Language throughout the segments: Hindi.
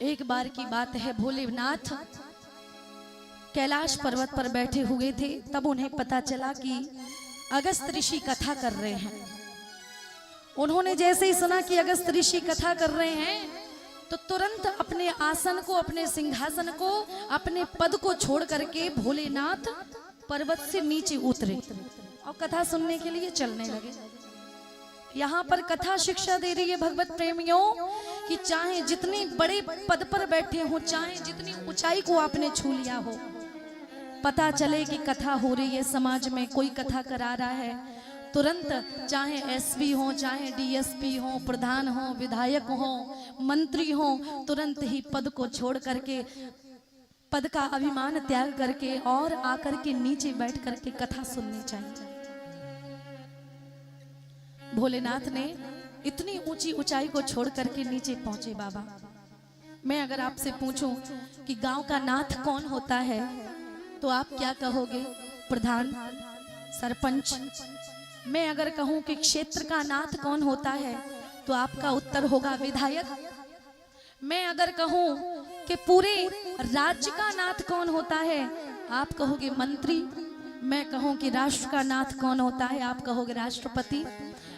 एक बार की बात है, भोलेनाथ कैलाश पर्वत पर बैठे हुए थे। तब उन्हें पता चला कि अगस्त ऋषि कथा कर रहे हैं। उन्होंने जैसे ही सुना कि अगस्त ऋषि कथा कर रहे हैं तो तुरंत अपने आसन को, अपने सिंहासन को, अपने पद को छोड़ करके भोलेनाथ पर्वत से नीचे उतरे और कथा सुनने के लिए चलने लगे। यहाँ पर कथा शिक्षा दे रही है भगवत प्रेमियों कि चाहे जितने बड़े पद पर बैठे हो, चाहे जितनी ऊंचाई को आपने छू लिया हो, पता चले कि कथा हो रही है, समाज में कोई कथा करा रहा है, तुरंत चाहे एसपी हो, चाहे डीएसपी हो, प्रधान हो, विधायक हो, मंत्री हो, तुरंत ही पद को छोड़ करके, पद का अभिमान त्याग करके और आकर के नीचे बैठ करके कथा सुननी चाहिए। भोलेनाथ ने इतनी ऊंची ऊंचाई को छोड़ करके नीचे पहुंचे। बाबा, मैं अगर आपसे पूछूं कि गांव का नाथ कौन होता है तो आप क्या कहोगे? प्रधान, सरपंच। मैं अगर कहूं कि क्षेत्र का नाथ कौन होता है तो आपका उत्तर होगा विधायक। मैं अगर कहूं कि पूरे राज्य का नाथ कौन होता है, आप कहोगे मंत्री। मैं कहूं कि राष्ट्र का नाथ कौन होता है, आप कहोगे राष्ट्रपति।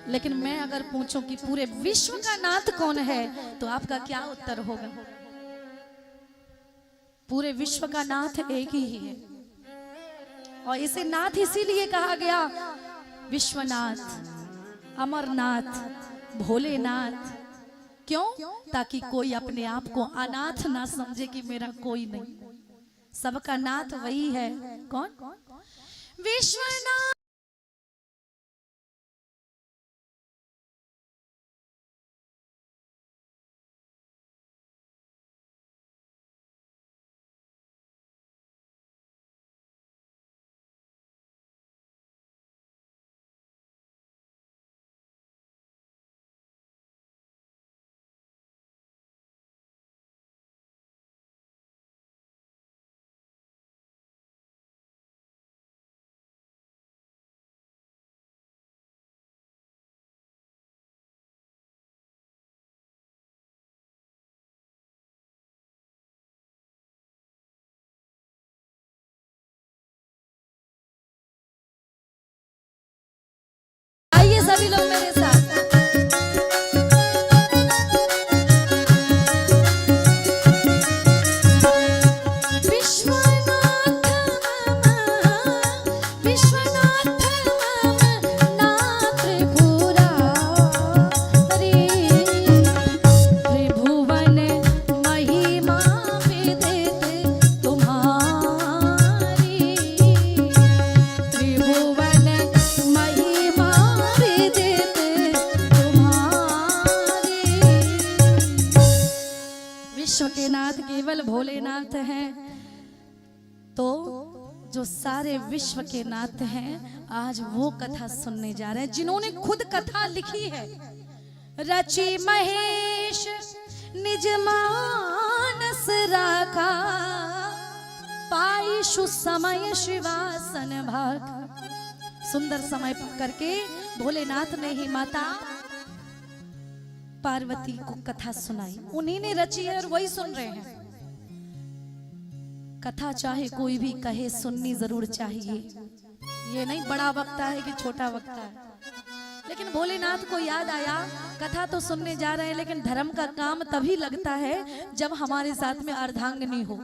लेकिन मैं अगर पूछूं कि पूरे विश्व का नाथ कौन है तो आपका क्या उत्तर होगा? पूरे विश्व का नाथ एक ही है और इसे नाथ इसीलिए कहा गया, विश्वनाथ, अमरनाथ, भोलेनाथ। क्यों? ताकि कोई अपने आप को अनाथ ना समझे कि मेरा कोई नहीं, सबका नाथ वही है। कौन? विश्वनाथ। आइए सभी लोग मेरे साथ। विश्व के नाथ केवल भोलेनाथ हैं। तो जो सारे विश्व के नाथ हैं, आज वो कथा सुनने जा रहे हैं जिन्होंने खुद कथा लिखी है। रचि महेश निज मानस राखा, पाईशु समय शिवासन भाखा। सुंदर समय पकड़ के भोलेनाथ ने ही माता पार्वती को कथा सुनाई। उन्हीं ने रची है और वही सुन रहे हैं। कथा चाहे कोई भी कहे, सुननी जरूर चाहिए। ये नहीं बड़ा वक्ता है कि छोटा वक्ता है। लेकिन भोलेनाथ को याद आया, कथा तो सुनने जा रहे हैं, लेकिन धर्म का काम तभी लगता है जब हमारे साथ में अर्धांगिनी हो।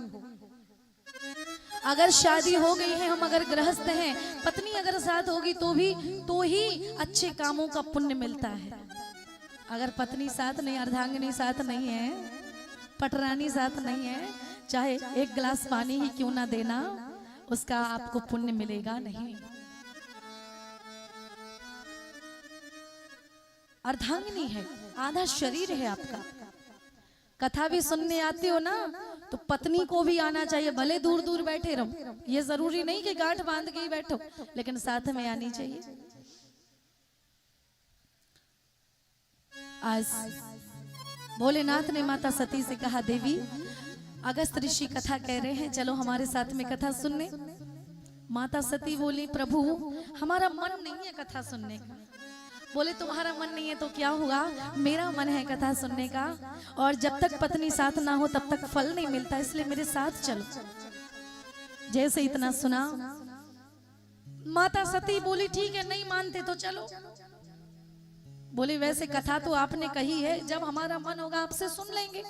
अगर शादी हो गई है, हम अगर गृहस्थ हैं, पत्नी अगर साथ होगी तो ही अच्छे कामों का पुण्य मिलता है। अगर पत्नी साथ नहीं, अर्धांगिनी साथ नहीं है, पटरानी साथ नहीं है, चाहे एक गिलास पानी ही क्यों ना देना, उसका आपको पुण्य मिलेगा नहीं। अर्धांगिनी है, आधा शरीर है आपका। कथा भी सुनने आते हो ना, तो पत्नी को भी आना चाहिए। भले दूर दूर बैठे रहो, ये जरूरी नहीं कि गांठ बांध के ही बैठो, लेकिन साथ में आनी चाहिए। आज भोलेनाथ ने माता सती से कहा, देवी अगस्त ऋषि कथा कह रहे हैं, चलो हमारे साथ में कथा सुनने। माता सती बोली, प्रभु हमारा मन नहीं है कथा सुनने का। बोले तुम्हारा मन नहीं है तो क्या हुआ, मेरा मन है कथा सुनने का, और जब तक पत्नी साथ ना हो तब तक फल नहीं मिलता, इसलिए मेरे साथ चलो। जैसे इतना सुना, माता सती बोली ठीक है, नहीं मानते तो चलो। बोले वैसे कथा तो आपने कही है, जब हमारा मन होगा आपसे सुन लेंगे।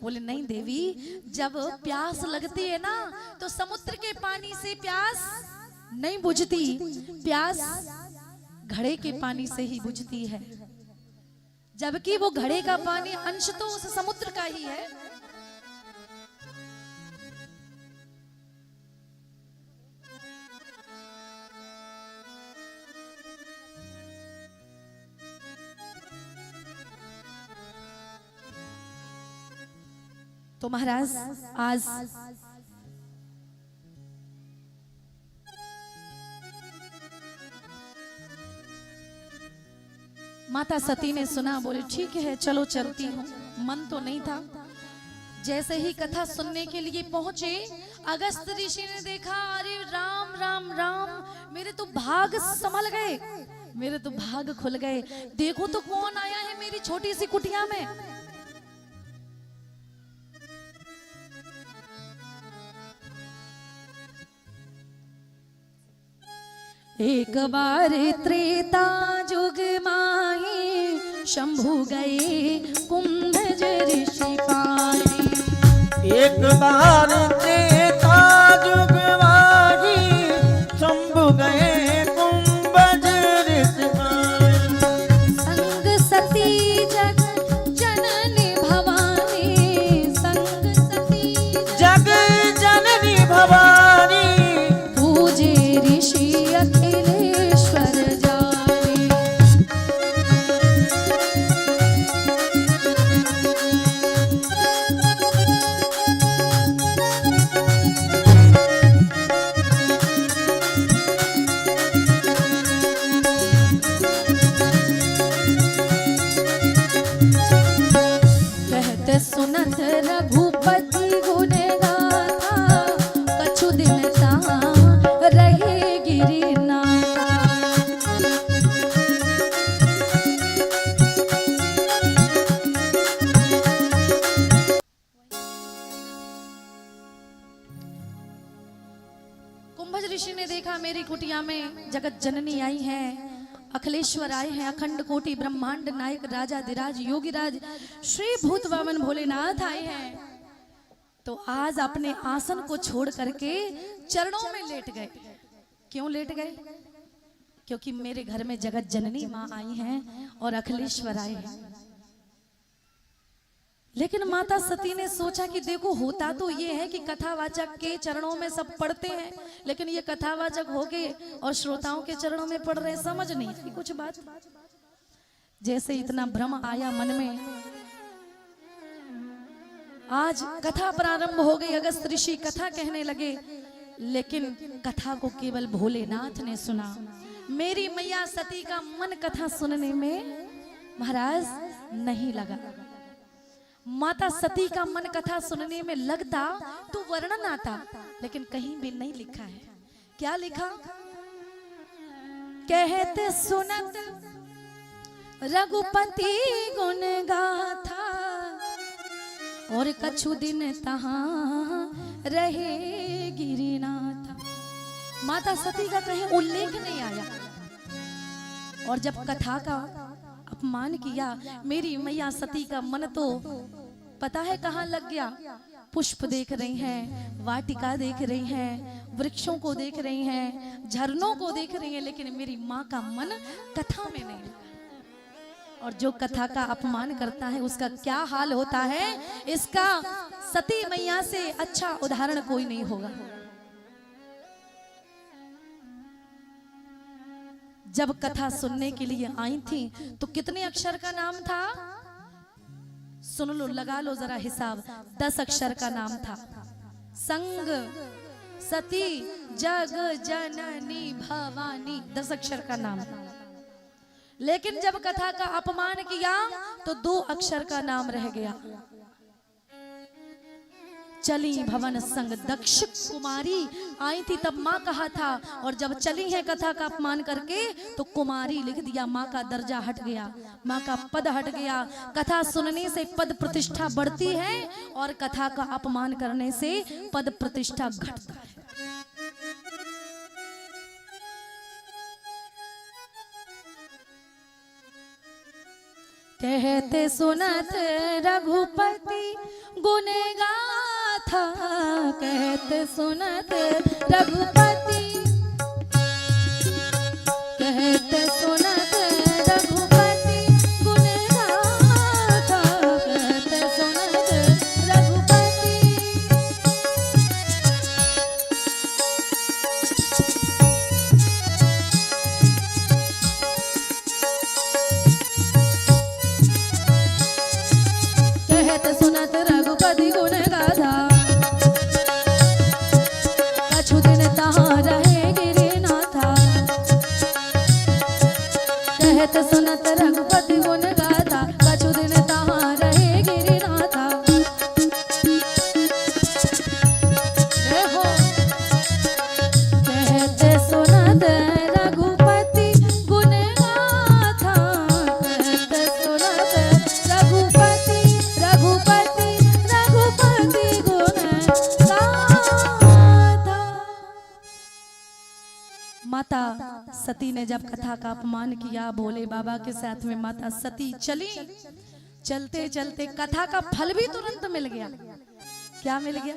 बोले नहीं देवी, जब प्यास लगती है ना तो समुद्र के पानी से प्यास नहीं बुझती, प्यास घड़े के पानी से ही बुझती है, जबकि वो घड़े का पानी अंश तो उस समुद्र का ही है। तो महाराज आज माता सती ने सुना, बोले ठीक है चलो चलती हूँ। मन तो नहीं था। जैसे ही कथा सुनने के लिए पहुंचे, अगस्त ऋषि ने देखा, अरे राम राम राम, मेरे तो भाग संभल गए, मेरे तो भाग खुल गए। देखो तो कौन आया है मेरी छोटी सी कुटिया में। एक बार त्रेता जुग माही, शंभु गए कुंभज ऋषि पाए। एक बार त्रेता जुग माही, शंभु गए कुंभज ऋषि पाए। संग सती जग जननी भवानी, संग सती जग जननी भवानी, पूजे ऋषि अखिलेश्वर जानी। कहते सुनत रघुपति गुण गाथा, कछु दिन तहाँ रहे गिरिनाथा। कुंभज ऋषि ने देखा मेरी कुटिया में जगत जननी आई है, अखिलेश्वर आए हैं, अखंड कोटि ब्रह्मांड नायक राजाधिराज योगीराज श्री भूत वामन भोलेनाथ आए हैं। तो आज अपने आसन को छोड़ करके चरणों में लेट गए। क्यों लेट गए? क्योंकि मेरे घर में जगत जननी माँ आई हैं और अखिलेश्वर आए हैं। लेकिन माता सती ने सोचा कि देखो होता तो ये है कि कथावाचक के चरणों में सब पढ़ते हैं, लेकिन ये कथावाचक होके और श्रोताओं के चरणों में पढ़ रहे, समझ नहीं आई कुछ बात। जैसे इतना भ्रम आया मन में, आज कथा प्रारंभ हो गई। अगस्त ऋषि कथा कहने लगे, लेकिन कथा को केवल भोलेनाथ ने सुना। मेरी मैया सती का मन कथा सुनने में महाराज नहीं लगा। माता सती का मन कथा सुनने में लगता तो वर्णन आता, लेकिन कहीं भी नहीं लिखा है। क्या लिखा? कहते सुनत रघुपति गुण गाथा, और कछु दिन तहाँ रहे गिरिनाथा। माता सती का कहीं उल्लेख नहीं आया। और जब कथा का अपमान किया, मेरी मैया सती का मन तो पता है कहाँ लग गया। पुष्प देख रही हैं, वाटिका देख रही हैं, वृक्षों को देख रही हैं, झरनों को देख रही हैं, लेकिन मेरी माँ का मन कथा में नहीं लगा। और जो कथा का अपमान करता है उसका क्या हाल होता है, इसका सती मैया से अच्छा उदाहरण कोई नहीं होगा। जब कथा सुनने के लिए आई थी तो कितने अक्षर का नाम था? सुन लो, लगा लो जरा हिसाब। 10 अक्षर का नाम था। संग सती जग जननी भवानी, 10 अक्षर का नाम था। लेकिन जब कथा का अपमान किया तो 2 अक्षर का नाम रह गया। चली भवन संग दक्ष कुमारी आई थी तब माँ कहा था, और जब चली है कथा का अपमान करके तो कुमारी लिख दिया। माँ का दर्जा हट गया, माँ का पद हट गया। कथा सुनने से पद प्रतिष्ठा बढ़ती है और कथा का अपमान करने से पद प्रतिष्ठा घटता है। कहते सुनत रघुपति गुण गाथा, कहते सुनत रघुपति, कहते सुनत रघुपति गुण गाथा, कहते सुनत रघुपति। कहते सुनत रघुपति गुण गाथा, कछु दिन तहाँ रहे गिरिनाथा। कहते सुनत रघुपति गुण गाथा, कछु दिन तहाँ रहे गिरिनाथा। कहते सुनत रघुपति गुण गाथा, कहते सुनत रघुपति रघुपति रघुपति गुण गाथा। माता सती ने जब कथा का अपमान किया, भोले बाबा के साथ में माता सती चली। चलते चलते कथा का फल भी तुरंत मिल गया। क्या मिल गया?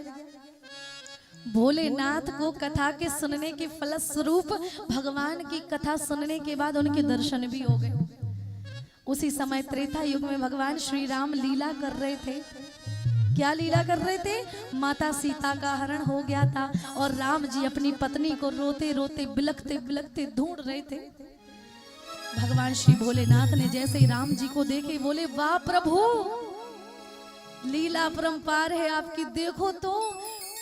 भोलेनाथ को कथा के सुनने के फलस्वरूप भगवान की कथा सुनने के बाद उनके दर्शन भी हो गए। उसी समय त्रेता युग में भगवान श्री राम लीला कर रहे थे। क्या लीला कर रहे थे? माता सीता का हरण हो गया था और राम जी अपनी पत्नी को रोते रोते बिलखते बिलखते ढूंढ रहे थे। भगवान श्री भोलेनाथ ने जैसे ही राम जी को देखे बोले, वाह प्रभु, लीला परंपार है आपकी। देखो तो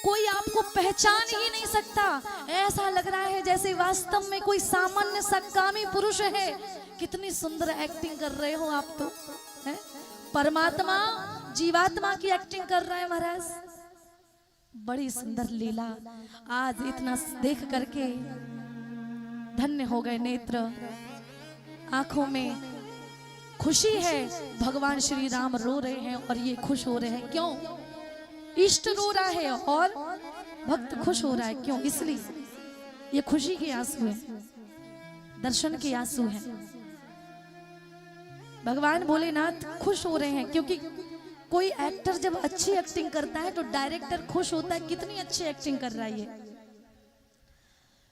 कोई आपको पहचान ही नहीं सकता। ऐसा लग रहा है जैसे वास्तव में कोई सामान्य सकामी पुरुष है। कितनी सुंदर एक्टिंग कर रहे हो आप तो, है? परमात्मा जीवात्मा की एक्टिंग कर रहा है महाराज। बड़ी सुंदर लीला। आज इतना देख करके धन्य हो गए नेत्र, आंखों में खुशी है। भगवान श्री राम रो रहे हैं और ये खुश हो रहे हैं। क्यों? इष्ट रो रहा है और भक्त खुश हो रहा है। क्यों? इसलिए ये खुशी के आंसू हैं, दर्शन के आंसू हैं। भगवान भोलेनाथ खुश हो रहे हैं क्योंकि कोई एक्टर जब अच्छी एक्टिंग करता है तो डायरेक्टर खुश होता है, कितनी अच्छी एक्टिंग कर रहा है ये।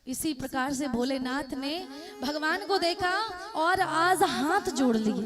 इसी प्रकार से भोलेनाथ ने भगवान को देखा और आज हाथ जोड़ लिए।